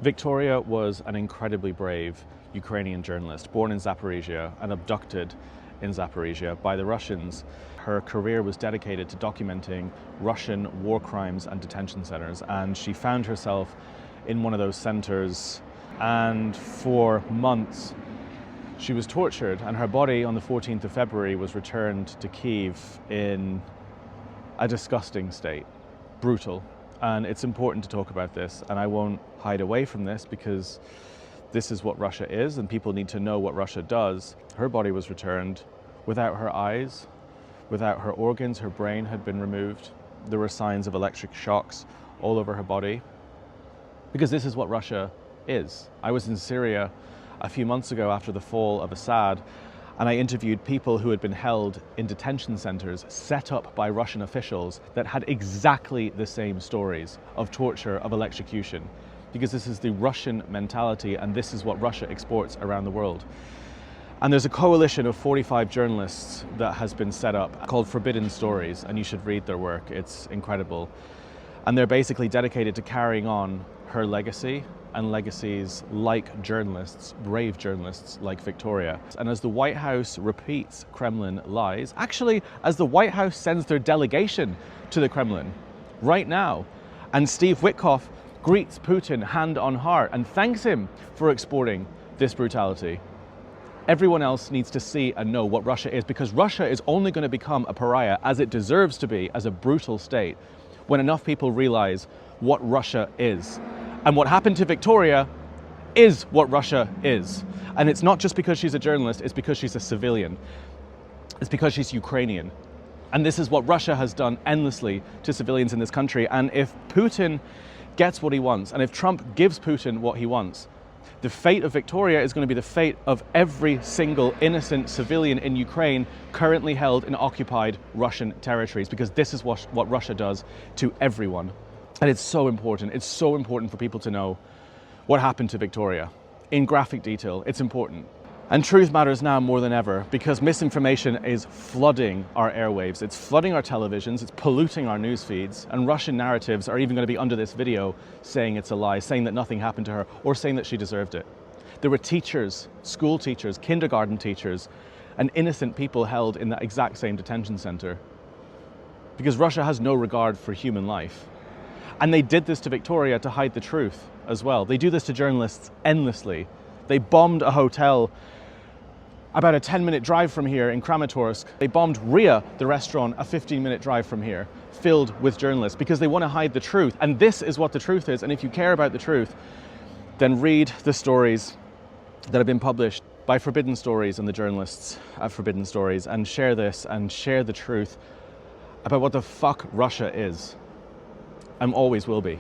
Victoria was an incredibly brave Ukrainian journalist, born in Zaporizhia and abducted in Zaporizhia by the Russians. Her career was dedicated to documenting Russian war crimes and detention centers, and she found herself in one of those centers, and for months she was tortured, and her body on the 14th of February was returned to Kyiv in a disgusting state, brutal. And it's important to talk about this, and I won't hide away from this because this is what Russia is and people need to know what Russia does. Her body was returned without her eyes, without her organs. Her brain had been removed. There were signs of electric shocks all over her body, because this is what Russia is. I was in Syria a few months ago after the fall of Assad, and I interviewed people who had been held in detention centers set up by Russian officials that had exactly the same stories of torture, of electrocution, because this is the Russian mentality and this is what Russia exports around the world. And there's a coalition of 45 journalists that has been set up called Forbidden Stories, and you should read their work, it's incredible. And they're basically dedicated to carrying on her legacy and legacies like journalists, brave journalists like Victoria. And as the White House repeats Kremlin lies, actually as the White House sends their delegation to the Kremlin right now, and Steve Witkoff greets Putin hand on heart and thanks him for exporting this brutality, everyone else needs to see and know what Russia is, because Russia is only going to become a pariah, as it deserves to be, as a brutal state, when enough people realize what Russia is. And what happened to Victoria is what Russia is. And it's not just because she's a journalist, it's because she's a civilian. It's because she's Ukrainian. And this is what Russia has done endlessly to civilians in this country. And if Putin gets what he wants, and if Trump gives Putin what he wants, the fate of Victoria is going to be the fate of every single innocent civilian in Ukraine currently held in occupied Russian territories, because this is what Russia does to everyone. And it's so important for people to know what happened to Victoria in graphic detail. It's important. And truth matters now more than ever, because misinformation is flooding our airwaves, it's flooding our televisions, it's polluting our news feeds, and Russian narratives are even going to be under this video saying it's a lie, saying that nothing happened to her, or saying that she deserved it. There were teachers, school teachers, kindergarten teachers, and innocent people held in that exact same detention center, because Russia has no regard for human life. And they did this to Victoria to hide the truth as well. They do this to journalists endlessly. They bombed a hotel about a 10-minute drive from here in Kramatorsk. They bombed Ria, the restaurant, a 15-minute drive from here, filled with journalists, because they want to hide the truth. And this is what the truth is. And if you care about the truth, then read the stories that have been published by Forbidden Stories and the journalists at Forbidden Stories, and share this and share the truth about what the fuck Russia is and always will be.